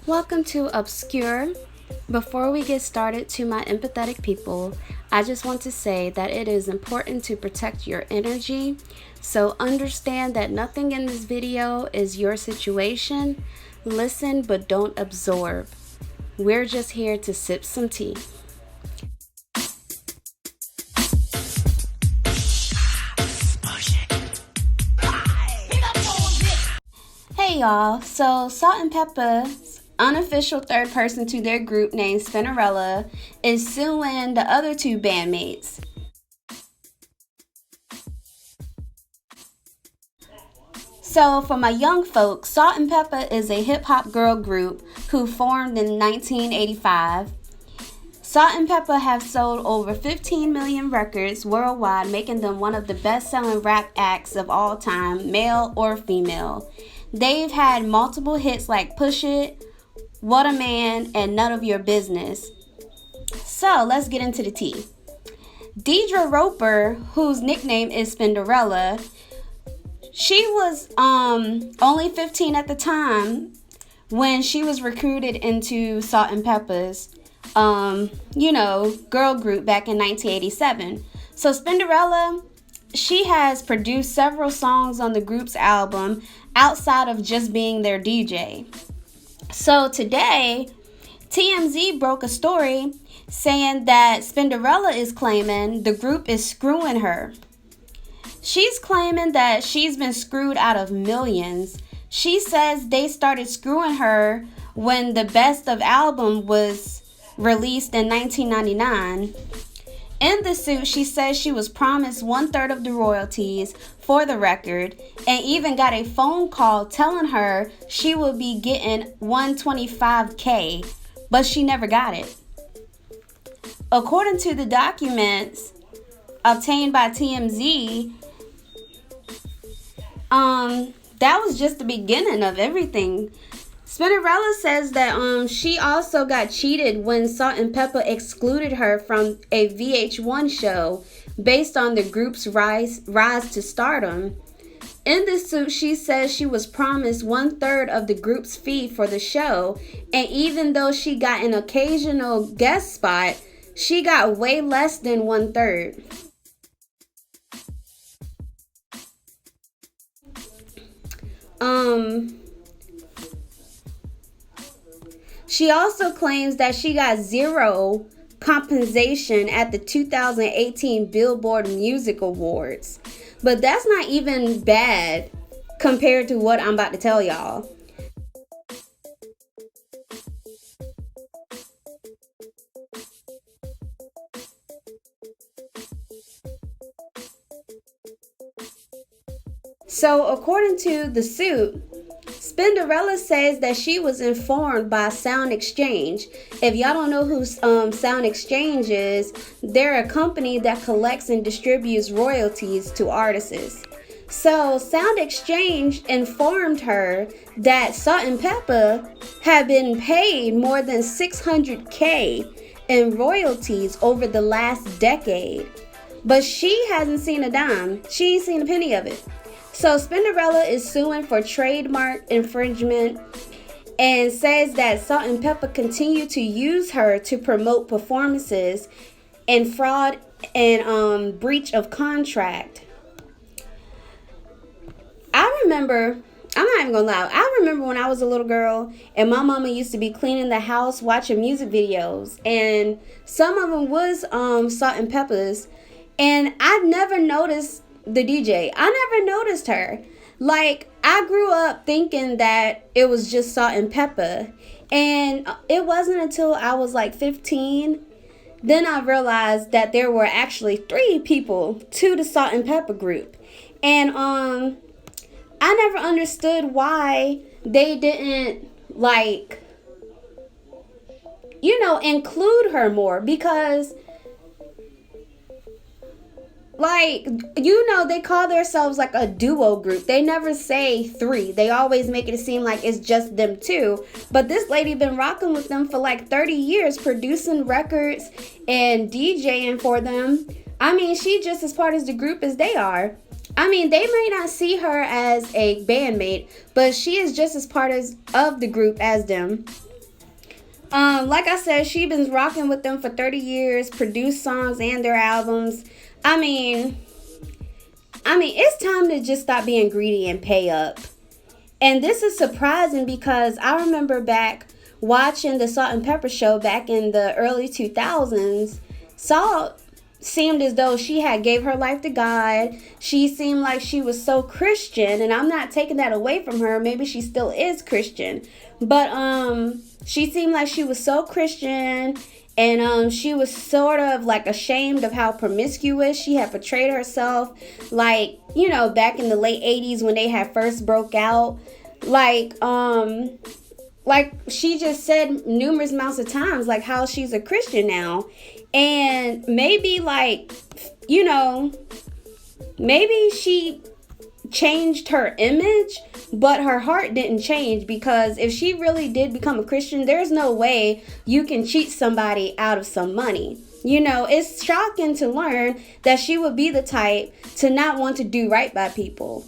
Welcome to Obscure. Before we get started, to my empathetic people, I just want to say that it is important to protect your energy. So understand that nothing in this video is your situation. Listen, but don't absorb. We're just here to sip some tea. Hey y'all, so SaltNPepa's unofficial third person to their group named Spinderella is suing the other two bandmates. So for my young folks, SaltNPepa is a hip-hop girl group who formed in 1985. SaltNPepa have sold over 15 million records worldwide, making them one of the best-selling rap acts of all time, male or female. They've had multiple hits like Push It, What a Man, and None of Your Business. So let's get into the tea. Deidre Roper, whose nickname is Spinderella, she was only 15 at the time when she was recruited into SaltNPepa's girl group back in 1987. So Spinderella, she has produced several songs on the group's album outside of just being their DJ. So today, TMZ broke a story saying that Spinderella is claiming the group is screwing her. She's claiming that she's been screwed out of millions. She says they started screwing her when the Best of album was released in 1999. In the suit, she says she was promised 1/3 of the royalties for the record and even got a phone call telling her she would be getting $125K, but she never got it. According to the documents obtained by TMZ, that was just the beginning of everything. Spinderella says that she also got cheated when SaltNPepa excluded her from a VH1 show based on the group's rise to stardom. In this suit, she says she was promised 1/3 of the group's fee for the show, and even though she got an occasional guest spot, she got way less than 1/3. She also claims that she got zero compensation at the 2018 Billboard Music Awards. But that's not even bad compared to what I'm about to tell y'all. So according to the suit, Spinderella says that she was informed by Sound Exchange. If y'all don't know who Sound Exchange is, they're a company that collects and distributes royalties to artists. So Sound Exchange informed her that SaltNPepa had been paid more than $600K in royalties over the last decade. But she hasn't seen a dime. She ain't seen a penny of it. So Spinderella is suing for trademark infringement and says that SaltNPepa continue to use her to promote performances and fraud and breach of contract. I'm not even gonna lie, I remember when I was a little girl and my mama used to be cleaning the house watching music videos, and some of them was SaltNPepa's, and I never noticed the DJ. I never noticed her. Like, I grew up thinking that it was just SaltNPepa, and it wasn't until I was like 15 then I realized that there were actually 3 people to the SaltNPepa group, and I never understood why they didn't include her more, because they call themselves like a duo group. They never say 3. They always make it seem like it's just them 2. But this lady been rocking with them for like 30 years, producing records and DJing for them. I mean, she just as part of the group as they are. I mean, they may not see her as a bandmate, but she is just as part of the group as them. Like I said, she been rocking with them for 30 years, produced songs and their albums. I mean, it's time to just stop being greedy and pay up. And this is surprising because I remember back watching the Salt and Pepper show back in the early 2000s. Salt seemed as though she had gave her life to God. She seemed like she was so Christian, and I'm not taking that away from her. Maybe she still is Christian. But she seemed like she was so Christian, and she was sort of like ashamed of how promiscuous she had portrayed herself, like, you know, back in the late 80s when they had first broke out. Like she just said numerous amounts of times, like how she's a Christian now. And maybe, like, you know, maybe she changed her image, but her heart didn't change, because if she really did become a Christian, there's no way you can cheat somebody out of some money. You know, it's shocking to learn that she would be the type to not want to do right by people.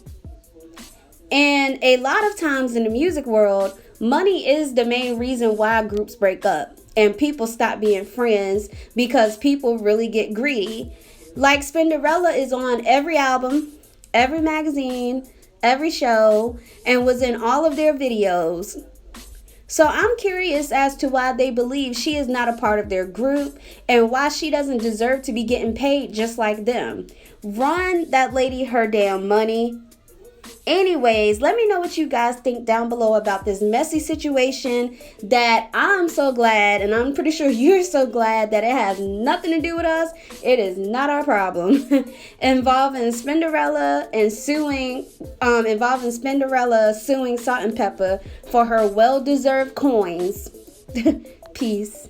And a lot of times in the music world, money is the main reason why groups break up and people stop being friends, because people really get greedy. Like Spinderella is on every album, every magazine, every show, and was in all of their videos. So I'm curious as to why they believe she is not a part of their group and why she doesn't deserve to be getting paid just like them. Run that lady her damn money. Anyways, let me know what you guys think down below about this messy situation that I'm so glad, and I'm pretty sure you're so glad, that it has nothing to do with us. It is not our problem. Involving Spinderella suing SaltNPepa for her well-deserved coins. Peace.